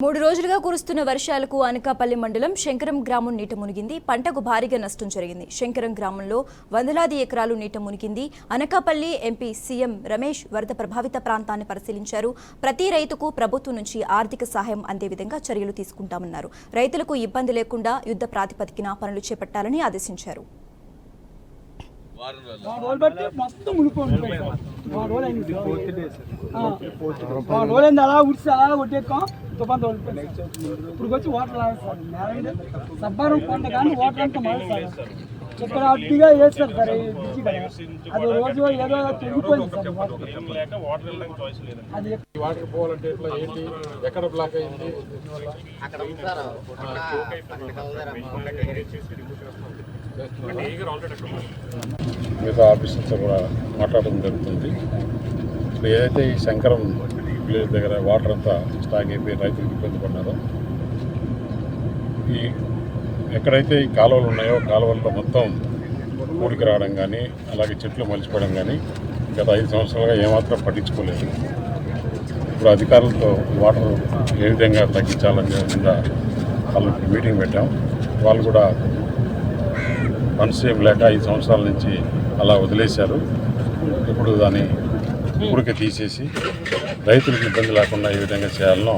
3 రోజులుగా కురుస్తున్న వర్షాలకు అనకాపల్లి మండలం శంకరం గ్రామం నీట మునిగింది. పంటకు భారీగా నష్టం జరిగింది. శంకరం గ్రామంలో వందలాది ఎకరాలు నీట మునిగింది. అనకాపల్లి ఎంపీ సీఎం రమేష్ వరద ప్రభావిత ప్రాంతాన్ని పరిశీలించారు. ప్రతి రైతుకు ప్రభుత్వం నుంచి ఆర్థిక సహాయం అందే విధంగా చర్యలు తీసుకుంటామన్నారు. రైతులకు ఇబ్బంది లేకుండా యుద్ధ ప్రాతిపదికన పనులు చేపట్టాలని ఆదేశించారు. అలా ఉడిసి అలా కొట్టేస్తాం ఇప్పుడు వచ్చి వాటర్ సబ్బారం పంట కానీ వాటర్ అంతా మారుస్తారు ఇక్కడ అడ్డిగా వేస్తారు సార్ అది రోజు ఏదో తెగిపోయింది సార్ అది వాటర్ పోవాలంటే ఏంటి ఎక్కడ బ్లాక్ అయింది మిగతా ఆఫీసర్తో కూడా మాట్లాడడం జరుగుతుంది. ఇప్పుడు ఏదైతే ఈ శంకరం విలేజ్ దగ్గర వాటర్ అంతా స్టాక్ అయిపోయి రైతులకు ఇబ్బంది పడ్డారో ఈ ఎక్కడైతే ఈ కాలువలు ఉన్నాయో కాలువల్లో మొత్తం ఊడికి రావడం కానీ అలాగే చెట్లు మలిచిపోవడం కానీ గత 5 సంవత్సరాలుగా ఏమాత్రం పట్టించుకోలేదు. ఇప్పుడు అధికారులతో వాటర్ ఏ విధంగా తగ్గించాలనే విధంగా వాళ్ళకి మీటింగ్ పెట్టాం. వాళ్ళు కూడా ఫండ్స్ ఏం లేక 5 సంవత్సరాల నుంచి అలా వదిలేశారు. ఇప్పుడు దాన్ని ఊరికి తీసేసి రైతులకు ఇబ్బంది లేకుండా ఏ విధంగా చేయాలనో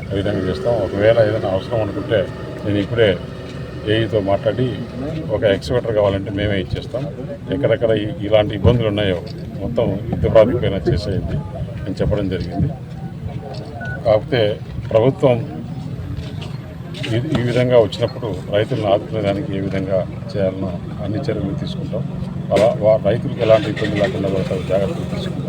ఆ విధంగా చేస్తాం. ఒకవేళ ఏదైనా అవసరం అనుకుంటే నేను ఇప్పుడే ఏఈతో మాట్లాడి ఒక ఎక్స్‌వేటర్ కావాలంటే మేమే ఇచ్చేస్తాం. ఎక్కడెక్కడ ఇలాంటి ఇబ్బందులు ఉన్నాయో మొత్తం యుద్ధ ప్రాతిపదికన చేసేది అని చెప్పడం జరిగింది. కాకపోతే ప్రభుత్వం ఈ విధంగా వచ్చినప్పుడు రైతులను ఆదుకునేదానికి ఏ విధంగా చేయాలనో అన్ని చర్యలు తీసుకుంటాం. అలా రైతులకు ఎలాంటి ఇబ్బంది లేకుండా జాగ్రత్తలు తీసుకుంటాం.